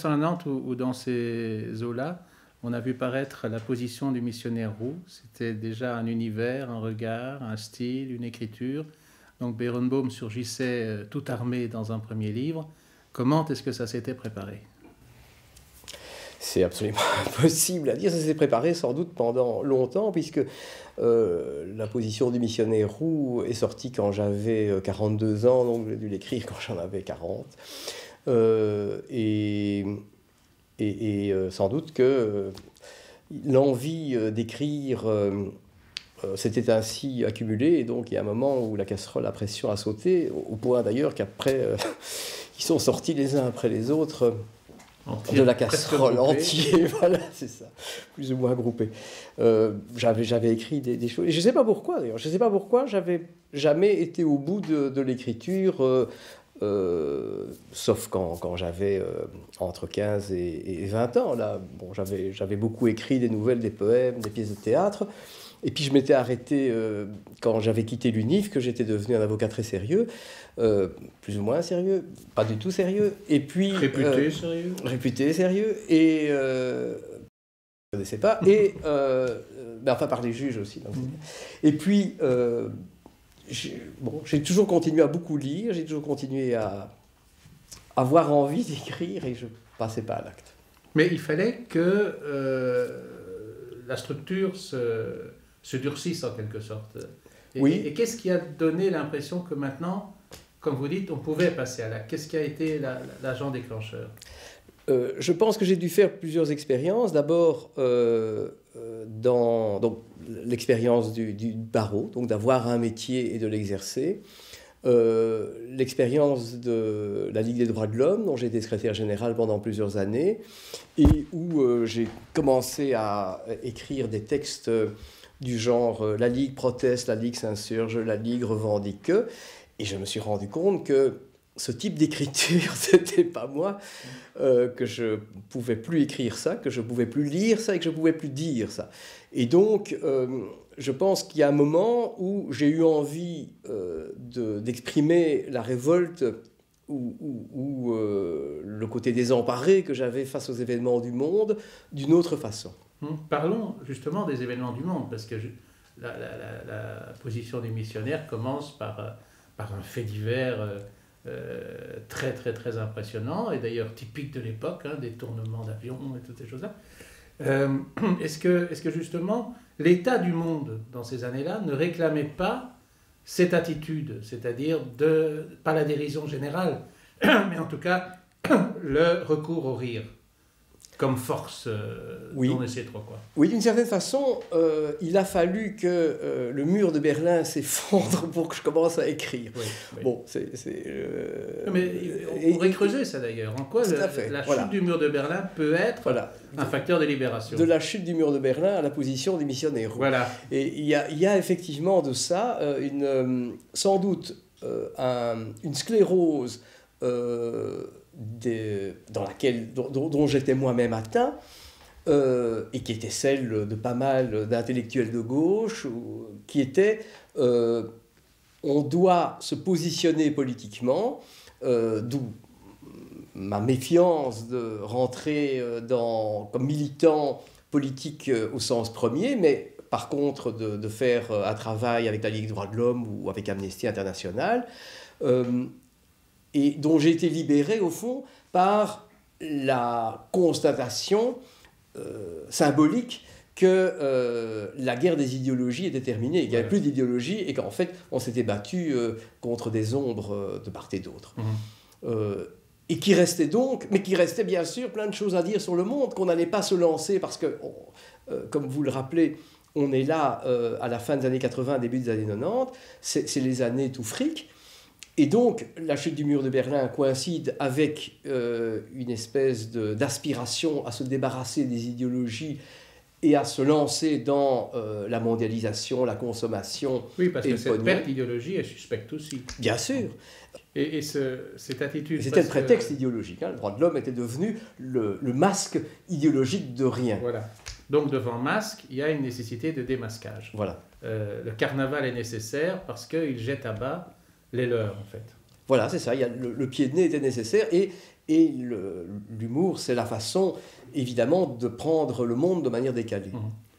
1990 ou dans ces eaux-là, on a vu paraître la position du missionnaire roux. C'était déjà un univers, un regard, un style, une écriture. Donc Berenbaum surgissait tout armé dans un premier livre. Comment est-ce que ça s'était préparé? C'est absolument impossible à dire. Ça s'est préparé sans doute pendant longtemps, puisque la position du missionnaire roux est sortie quand j'avais 42 ans, donc j'ai dû l'écrire quand j'en avais 40. Sans doute que l'envie d'écrire s'était ainsi accumulée, et donc il y a un moment où la casserole à pression a sauté, au point d'ailleurs qu'après, ils sont sortis les uns après les autres de la casserole entier, voilà, c'est ça, plus ou moins groupé. J'avais écrit des choses, et je ne sais pas pourquoi d'ailleurs, je ne sais pas pourquoi j'avais jamais été au bout de l'écriture, sauf quand j'avais entre 15 et 20 ans. Là, bon, j'avais beaucoup écrit des nouvelles, des poèmes, des pièces de théâtre. Et puis je m'étais arrêté quand j'avais quitté l'UNIF, que j'étais devenu un avocat très sérieux, plus ou moins sérieux, pas du tout sérieux. Et puis réputé sérieux. Réputé sérieux, et je ne connaissais pas, et enfin par les juges aussi. Donc, et puis j'ai toujours continué à beaucoup lire, j'ai toujours continué à avoir envie d'écrire, et je ne passais pas à l'acte. Mais il fallait que la structure se durcisse en quelque sorte. Oui. Et qu'est-ce qui a donné l'impression que maintenant, comme vous dites, on pouvait passer à l'acte? Qu'est-ce qui a été l'agent déclencheur? Je pense que j'ai dû faire plusieurs expériences. D'abord, dans l'expérience du barreau, donc d'avoir un métier et de l'exercer. L'expérience de la Ligue des droits de l'homme, dont j'ai été secrétaire général pendant plusieurs années, et où j'ai commencé à écrire des textes du genre la Ligue proteste, la Ligue s'insurge, la Ligue revendique, et je me suis rendu compte que ce type d'écriture, c'était pas moi, que je pouvais plus écrire ça, que je pouvais plus lire ça et que je pouvais plus dire ça. Et donc, je pense qu'il y a un moment où j'ai eu envie d'exprimer la révolte ou le côté désemparé que j'avais face aux événements du monde d'une autre façon. Parlons justement des événements du monde, parce que la position des missionnaires commence par un fait divers très très très impressionnant, et d'ailleurs typique de l'époque, hein, des tournements d'avions et toutes ces choses-là. Est-ce que justement l'état du monde dans ces années-là ne réclamait pas cette attitude, c'est-à-dire pas la dérision générale, mais en tout cas le recours au rire comme force non essayé trop quoi. Oui, d'une certaine façon, il a fallu que le mur de Berlin s'effondre pour que je commence à écrire. Oui, oui. Bon, Mais on pourrait creuser ça d'ailleurs. En quoi la chute du mur de Berlin peut être un facteur de libération? De la chute du mur de Berlin à la position des missionnaires. Voilà. Et il y a effectivement de ça sans doute une sclérose dont j'étais moi-même atteint, et qui était celle de pas mal d'intellectuels de gauche, qui était on doit se positionner politiquement, d'où ma méfiance de rentrer comme militant politique au sens premier, mais par contre de faire un travail avec la Ligue des droits de l'homme ou avec Amnesty International, et dont j'ai été libéré au fond par la constatation symbolique que la guerre des idéologies était terminée, qu'il n'y avait plus d'idéologie, et qu'en fait on s'était battu contre des ombres de part et d'autre. Et qui restait donc, mais qui restait bien sûr plein de choses à dire sur le monde, qu'on n'allait pas se lancer, parce que, comme vous le rappelez, on est là à la fin des années 80, début des années 90, c'est les années tout fric. Et donc, la chute du mur de Berlin coïncide avec une espèce d'aspiration à se débarrasser des idéologies et à se lancer dans la mondialisation, la consommation. Oui, parce que cette perte d'idéologie est suspecte aussi. Bien sûr. Et cette attitude... C'était le prétexte idéologique. Hein. Le droit de l'homme était devenu le masque idéologique de rien. Voilà. Donc, devant masque, il y a une nécessité de démasquage. Voilà. Le carnaval est nécessaire parce qu'il jette à bas les leurs, en fait. Voilà, c'est ça. Il y a le pied de nez était nécessaire, et Et l'humour, c'est la façon, évidemment, de prendre le monde de manière décalée.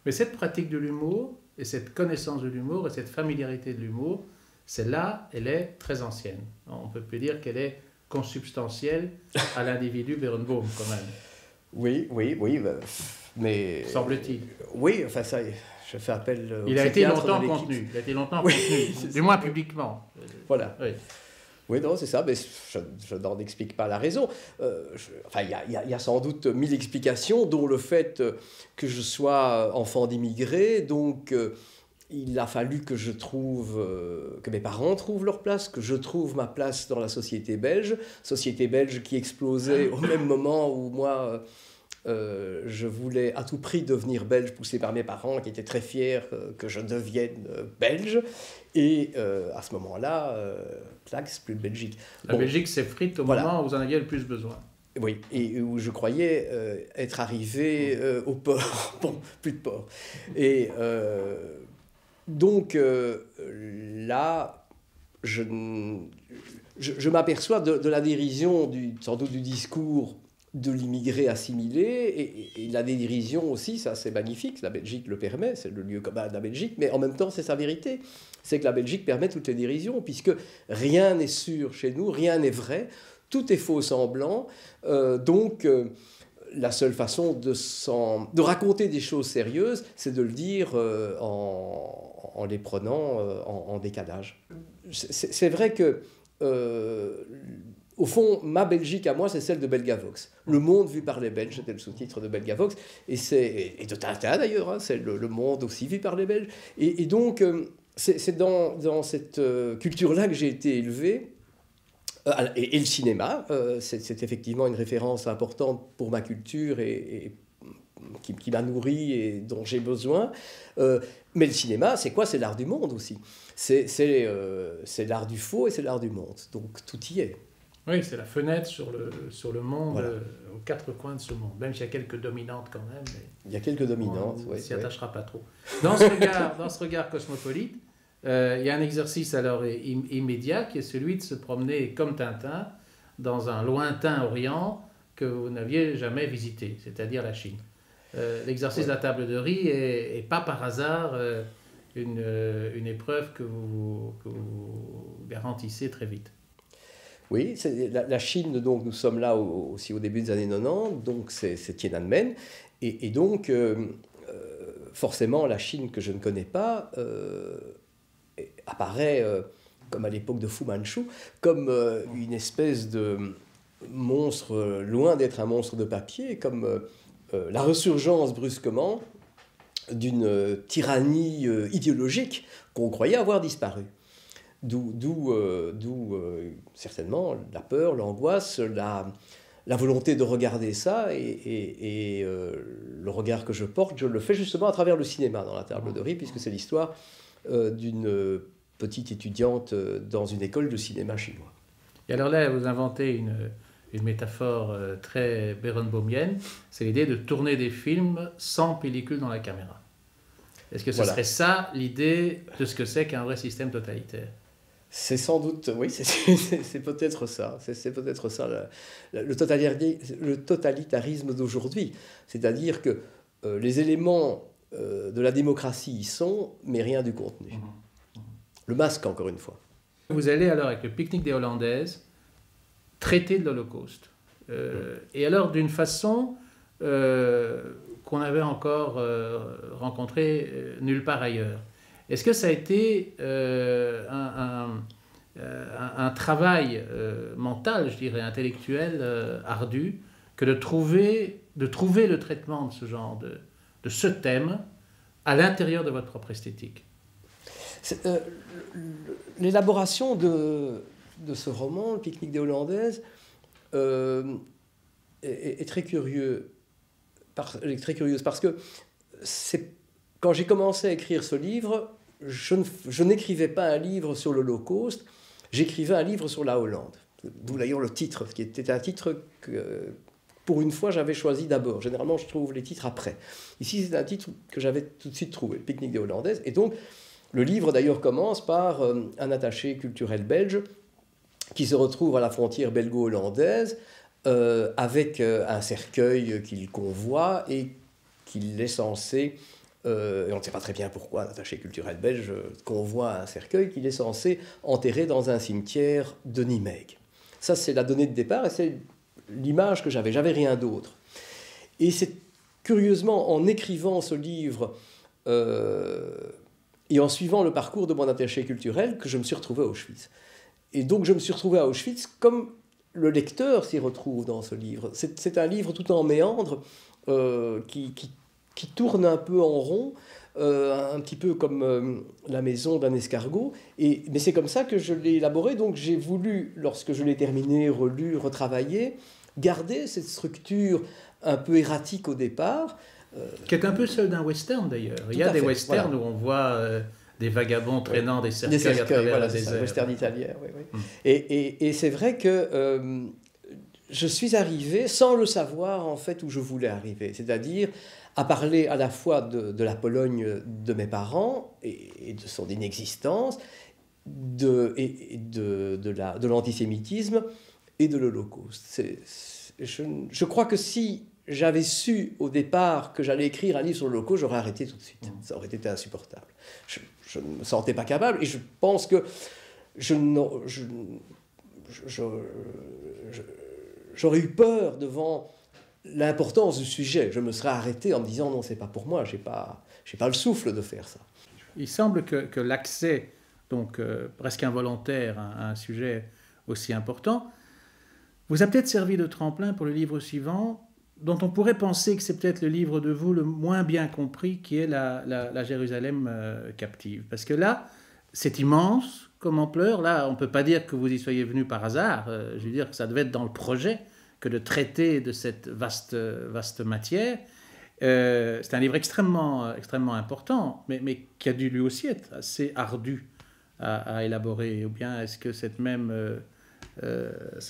Mais cette pratique de l'humour, et cette connaissance de l'humour, et cette familiarité de l'humour, celle-là, elle est très ancienne. On peut plus dire qu'elle est consubstantielle à l'individu Berenbohm, quand même. Oui, mais... Semble-t-il. Oui, enfin ça, je fais appel au Il a été psychiatre longtemps de l'équipe. contenu, du moins publiquement. Voilà. Oui. Oui, non, c'est ça, mais je n'en explique pas la raison. Enfin, il y a sans doute 1000 explications, dont le fait que je sois enfant d'immigrés, donc il a fallu que je trouve, que mes parents trouvent leur place, que je trouve ma place dans la société belge qui explosait au même moment où moi... je voulais à tout prix devenir belge, poussé par mes parents qui étaient très fiers que je devienne belge. Et à ce moment-là, clac, c'est plus de Belgique. La Belgique s'effrite au moment où vous en aviez le plus besoin. Oui, et où je croyais être arrivé au port. Bon, plus de port. Et donc là, je m'aperçois de la dérision, sans doute du discours de l'immigré assimilé, et la dérision aussi, ça c'est magnifique, la Belgique le permet, c'est le lieu commun de la Belgique, mais en même temps c'est sa vérité, c'est que la Belgique permet toutes les dérisions, puisque rien n'est sûr chez nous, rien n'est vrai, tout est faux semblant, donc la seule façon de raconter des choses sérieuses, c'est de le dire en les prenant en décalage. C'est vrai que... au fond, ma Belgique à moi, c'est celle de Belgavox. Le monde vu par les Belges, c'était le sous-titre de Belgavox, et de Tintin d'ailleurs, hein, c'est le monde aussi vu par les Belges. Et donc, c'est dans cette culture-là que j'ai été élevé. Et le cinéma, c'est effectivement une référence importante pour ma culture et qui m'a nourri et dont j'ai besoin. Mais le cinéma, c'est quoi? C'est l'art du monde aussi. C'est l'art du faux et c'est l'art du monde. Donc tout y est. Oui, c'est la fenêtre sur le monde, voilà. Aux quatre coins de ce monde. Même s'il y a quelques dominantes quand même. Mais il y a quelques dominantes, on ne s'y attachera pas trop. Dans ce regard cosmopolite, il y a un exercice alors immédiat qui est celui de se promener comme Tintin dans un lointain Orient que vous n'aviez jamais visité, c'est-à-dire la Chine. L'exercice de la table de riz est pas par hasard une épreuve que vous garantissez très vite. Oui, la Chine, donc nous sommes là aussi au début des années 90, donc c'est Tiananmen, et donc forcément la Chine que je ne connais pas apparaît, comme à l'époque de Fu Manchu, comme une espèce de monstre, loin d'être un monstre de papier, comme la ressurgence brusquement d'une tyrannie idéologique qu'on croyait avoir disparu. D'où certainement la peur, l'angoisse, la volonté de regarder ça, et le regard que je porte, je le fais justement à travers le cinéma dans la table de riz, puisque c'est l'histoire d'une petite étudiante dans une école de cinéma chinois. Et alors là, vous inventez une métaphore très berenbohmienne, c'est l'idée de tourner des films sans pellicule dans la caméra. Est-ce que ce serait ça l'idée de ce que c'est qu'un vrai système totalitaire? C'est sans doute, oui, c'est peut-être ça. C'est peut-être ça le totalitarisme d'aujourd'hui. C'est-à-dire que les éléments de la démocratie y sont, mais rien du contenu. Le masque, encore une fois. Vous allez alors, avec le Pique-Nique des Hollandaises, traiter de l'Holocauste. Et alors, d'une façon qu'on avait encore rencontrée nulle part ailleurs. Est-ce que ça a été un travail mental, je dirais, intellectuel, ardu, que de trouver le traitement de ce genre, de ce thème, à l'intérieur de votre propre esthétique? L'élaboration de ce roman, Le Pique-Nique des Hollandaises, est très curieuse parce que quand j'ai commencé à écrire ce livre, je n'écrivais pas un livre sur l'Holocauste, j'écrivais un livre sur la Hollande. D'où d'ailleurs le titre, qui était un titre que, pour une fois, j'avais choisi d'abord. Généralement, je trouve les titres après. Ici, c'est un titre que j'avais tout de suite trouvé, Le Pique-Nique des Hollandaises. Et donc, le livre, d'ailleurs, commence par un attaché culturel belge qui se retrouve à la frontière belgo-hollandaise avec un cercueil qu'il convoie et qu'il est censé, et on ne sait pas très bien pourquoi, un attaché culturel belge convoie un cercueil qu'il est censé enterrer dans un cimetière de Nimègue. Ça, c'est la donnée de départ et c'est l'image que j'avais. J'avais rien d'autre. Et c'est curieusement en écrivant ce livre et en suivant le parcours de mon attaché culturel que je me suis retrouvé à Auschwitz. Et donc je me suis retrouvé à Auschwitz comme le lecteur s'y retrouve dans ce livre. C'est un livre tout en méandre qui tourne un peu en rond, un petit peu comme la maison d'un escargot. Mais c'est comme ça que je l'ai élaboré. Donc j'ai voulu, lorsque je l'ai terminé, relu, retravaillé, garder cette structure un peu erratique au départ. Qui est un peu celle d'un western d'ailleurs. Il y a des westerns où on voit des vagabonds traînant des cercueils à travers le désert. C'est un western italien, oui. Et c'est vrai que je suis arrivé, sans le savoir en fait, où je voulais arriver. C'est-à-dire à parler à la fois de la Pologne de mes parents et de son inexistence, de l'antisémitisme et de l'Holocauste. Je crois que si j'avais su au départ que j'allais écrire un livre sur l'Holocauste, j'aurais arrêté tout de suite. Ça aurait été insupportable. Je ne me sentais pas capable et je pense que j'aurais eu peur devant l'importance du sujet. Je me serais arrêté en me disant non, c'est pas pour moi, j'ai pas le souffle de faire ça. Il semble que l'accès, donc presque involontaire, à un sujet aussi important, vous a peut-être servi de tremplin pour le livre suivant, dont on pourrait penser que c'est peut-être le livre de vous le moins bien compris, qui est la Jérusalem captive. Parce que là, c'est immense comme ampleur. Là, on ne peut pas dire que vous y soyez venu par hasard. Je veux dire que ça devait être dans le projet que de traiter de cette vaste matière. C'est un livre extrêmement important, mais qui a dû lui aussi être assez ardu à élaborer. Ou bien est-ce que ce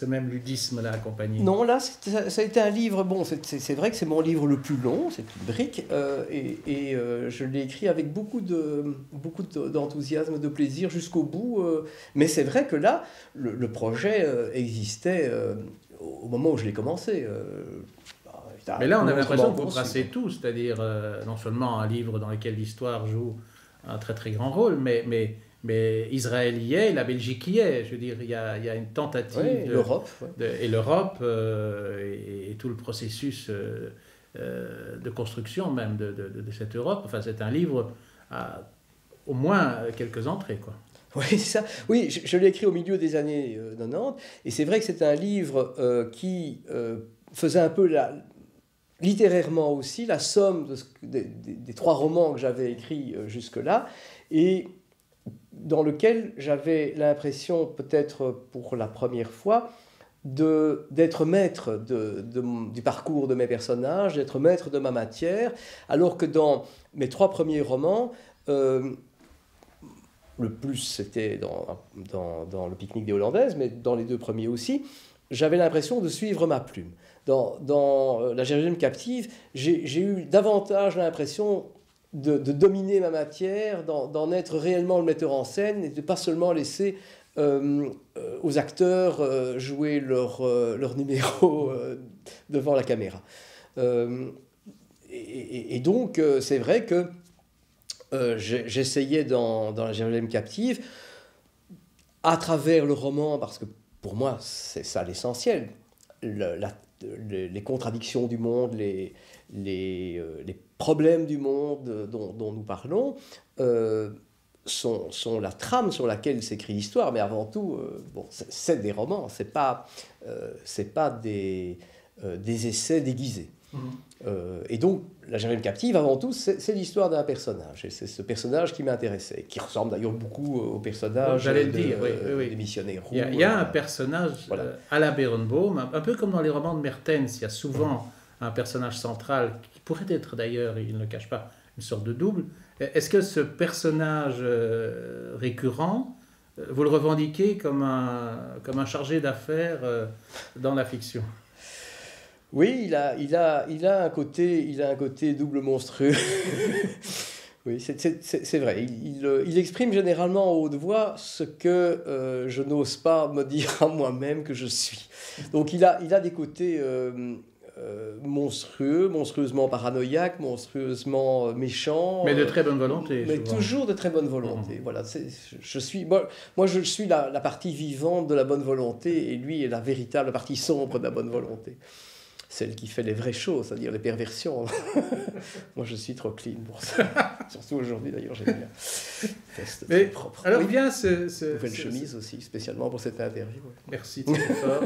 même ludisme l'a accompagné? Non, là, ça a été un livre, bon, c'est vrai que c'est mon livre le plus long, c'est une brique, et je l'ai écrit avec beaucoup d'enthousiasme, de plaisir jusqu'au bout, mais c'est vrai que là, le projet existait au moment où je l'ai commencé. Mais là, on a l'impression que vous brassez tout, c'est-à-dire non seulement un livre dans lequel l'histoire joue un très très grand rôle, mais Israël y est, la Belgique y est. Je veux dire, il y a une tentative. Oui, l'Europe. Et l'Europe, et tout le processus de construction même de cette Europe. Enfin, c'est un livre à au moins quelques entrées, quoi. Oui, c'est ça. Oui, je l'ai écrit au milieu des années 90, et c'est vrai que c'est un livre qui faisait un peu littérairement aussi la somme des 3 romans que j'avais écrits jusque-là, et dans lequel j'avais l'impression, peut-être pour la première fois, d'être maître du parcours de mes personnages, d'être maître de ma matière, alors que dans mes 3 premiers romans, le plus c'était dans le pique-nique des Hollandaises, mais dans les 2 premiers aussi, j'avais l'impression de suivre ma plume. Dans la Jérusalem captive, j'ai eu davantage l'impression de dominer ma matière, d'en être réellement le metteur en scène et de ne pas seulement laisser aux acteurs jouer leur numéro devant la caméra. Et donc, c'est vrai que j'essayais dans la Jérusalem captive, à travers le roman, parce que pour moi, c'est ça l'essentiel, les contradictions du monde, les problèmes du monde dont nous parlons, sont la trame sur laquelle s'écrit l'histoire, mais avant tout, c'est des romans, c'est pas des essais déguisés. Et donc, la Jérusalem captive, avant tout, c'est l'histoire d'un personnage. Et c'est ce personnage qui m'intéressait, qui ressemble d'ailleurs beaucoup au personnage des missionnaires. Il y a un personnage à la Berenbaum, un peu comme dans les romans de Mertens, il y a souvent un personnage central, qui pourrait être d'ailleurs, il ne le cache pas, une sorte de double. Est-ce que ce personnage récurrent, vous le revendiquez comme un chargé d'affaires dans la fiction? Oui, il a un côté double monstrueux. Oui, c'est vrai. Il exprime généralement en haute voix ce que je n'ose pas me dire à moi-même que je suis. Donc il a des côtés monstrueux, monstrueusement paranoïaques, monstrueusement méchants. Mais de très bonne volonté. Mais souvent. toujours de très bonne volonté. Voilà, moi, je suis la partie vivante de la bonne volonté et lui est la véritable partie sombre de la bonne volonté. Celle qui fait les vraies choses, c'est-à-dire les perversions. Moi, je suis trop clean pour ça. Surtout aujourd'hui, d'ailleurs, j'aime bien. Mais propre. alors Oui. vient Nouvelle chemise aussi, spécialement pour cette interview. Merci, très fort.